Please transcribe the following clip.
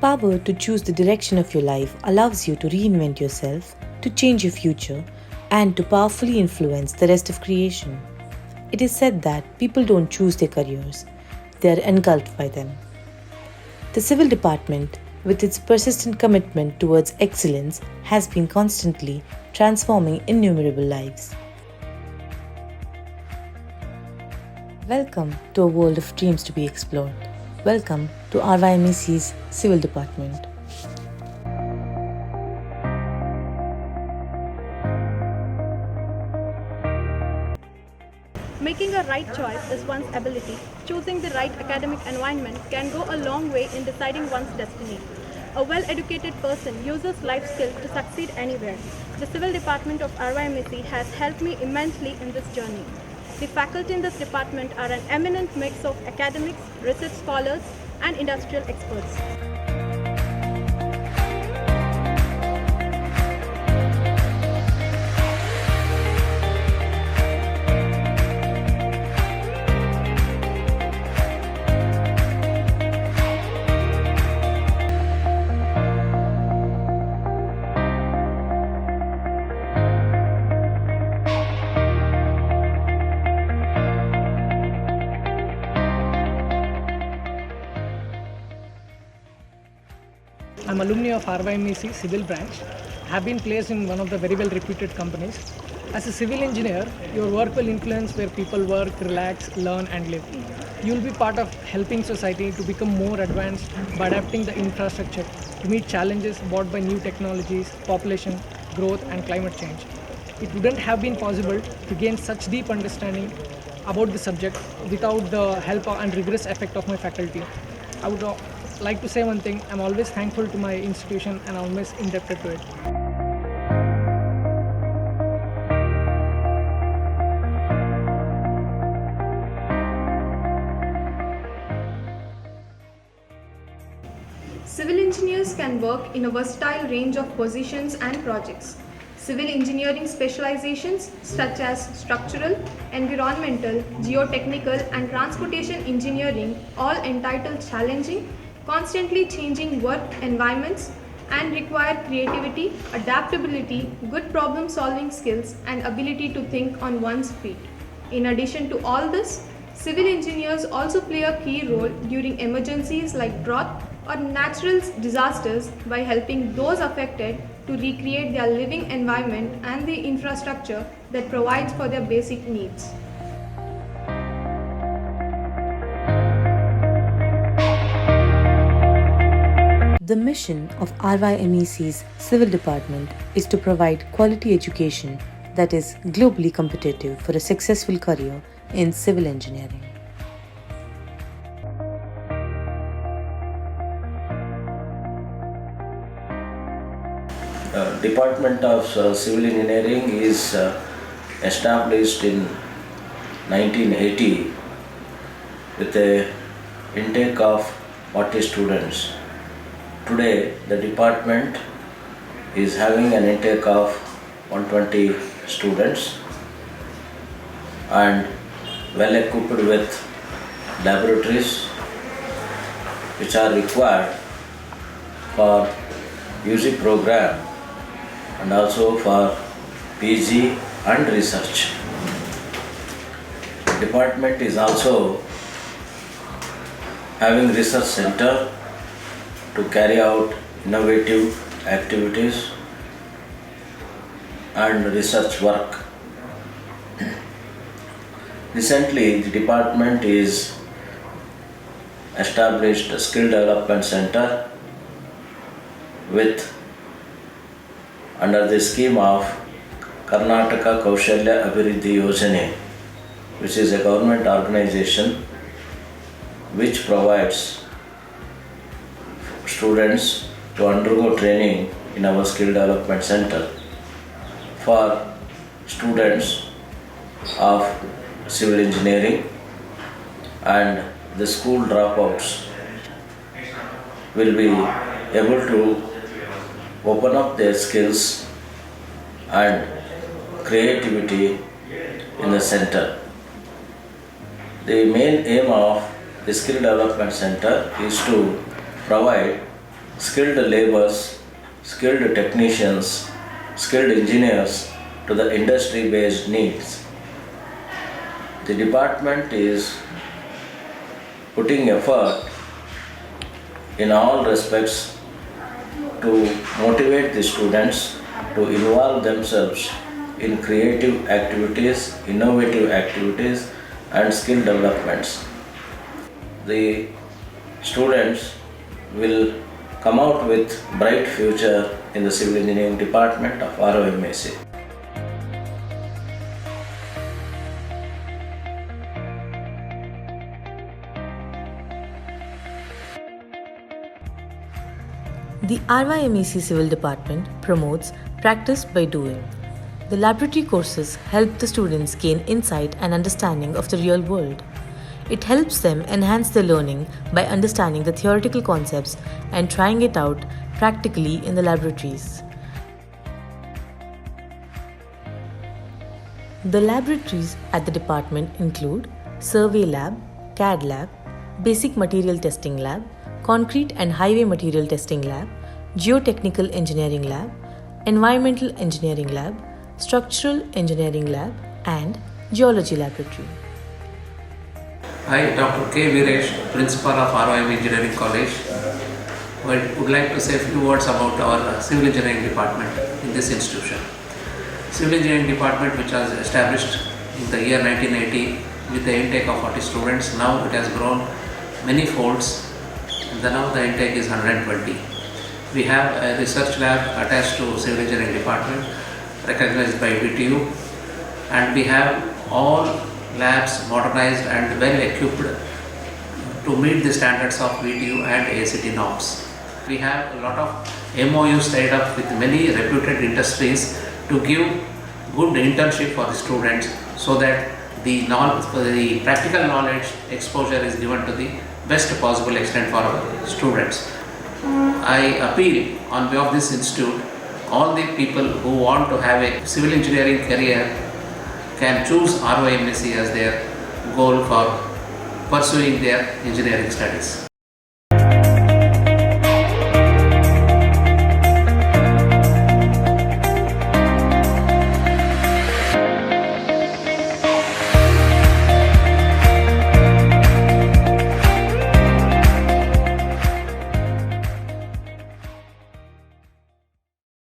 power to choose the direction of your life allows you to reinvent yourself, to change your future, and to powerfully influence the rest of creation. It is said that people don't choose their careers, they are engulfed by them. The civil department, with its persistent commitment towards excellence, has been constantly transforming innumerable lives. Welcome to a world of dreams to be explored. Welcome to RYMEC's Civil Department. Making a right choice is one's ability. Choosing the right academic environment can go a long way in deciding one's destiny. A well-educated person uses life skills to succeed anywhere. The Civil Department of RYMEC has helped me immensely in this journey. The faculty in this department are an eminent mix of academics, research scholars, and industrial experts. I'm alumni of RYMEC Civil Branch. I have been placed in one of the very well reputed companies. As a civil engineer, your work will influence where people work, relax, learn and live. You will be part of helping society to become more advanced by adapting the infrastructure to meet challenges brought by new technologies, population, growth and climate change. It wouldn't have been possible to gain such deep understanding about the subject without the help and rigorous effect of my faculty. I would like to say one thing, I'm always thankful to my institution and always indebted to it. Civil engineers can work in a versatile range of positions and projects. Civil engineering specializations such as structural, environmental, geotechnical and transportation engineering all entitle challenging, constantly changing work environments and require creativity, adaptability, good problem solving skills and ability to think on one's feet. In addition to all this, civil engineers also play a key role during emergencies like drought or natural disasters by helping those affected to recreate their living environment and the infrastructure that provides for their basic needs. The mission of RYMEC's Civil Department is to provide quality education that is globally competitive for a successful career in civil engineering. Department of Civil Engineering is established in 1980 with a intake of 40 students. Today, the department is having an intake of 120 students and well equipped with laboratories which are required for UG program and also for PG and research. The department is also having research center to carry out innovative activities and research work. Recently, the department is established a skill development center with under the scheme of Karnataka Kaushalya Abhiruddhi Yojana, which is a government organization which provides students to undergo training in our skill development center for students of civil engineering, and the school dropouts will be able to open up their skills and creativity in the center. The main aim of the Skill Development Center is to provide skilled laborers, skilled technicians, skilled engineers to the industry based needs. The department is putting effort in all respects to motivate the students to involve themselves in creative activities, innovative activities, and skill developments. The students will come out with bright future in the civil engineering department of ROMAC. The RYMEC Civil Department promotes practice by doing. The laboratory courses help the students gain insight and understanding of the real world. It helps them enhance their learning by understanding the theoretical concepts and trying it out practically in the laboratories. The laboratories at the department include Survey Lab, CAD Lab, Basic Material Testing Lab, Concrete and Highway Material Testing Lab, Geotechnical Engineering Lab, Environmental Engineering Lab, Structural Engineering Lab, and Geology Laboratory. I, Dr. K. Viresh, Principal of ROM Engineering College, would like to say a few words about our Civil Engineering Department in this institution. Civil Engineering Department, which was established in the year 1980 with the intake of 40 students, now it has grown many folds, and now the intake is 120. We have a research lab attached to Civil Engineering Department, recognized by VTU, and we have all labs modernized and well equipped to meet the standards of VTU and ACT norms. We have a lot of MOUs tied up with many reputed industries to give good internship for the students so that the practical knowledge exposure is given to the best possible extent for our students. I appeal on behalf of this institute, all the people who want to have a civil engineering career can choose ROMAC as their goal for pursuing their engineering studies.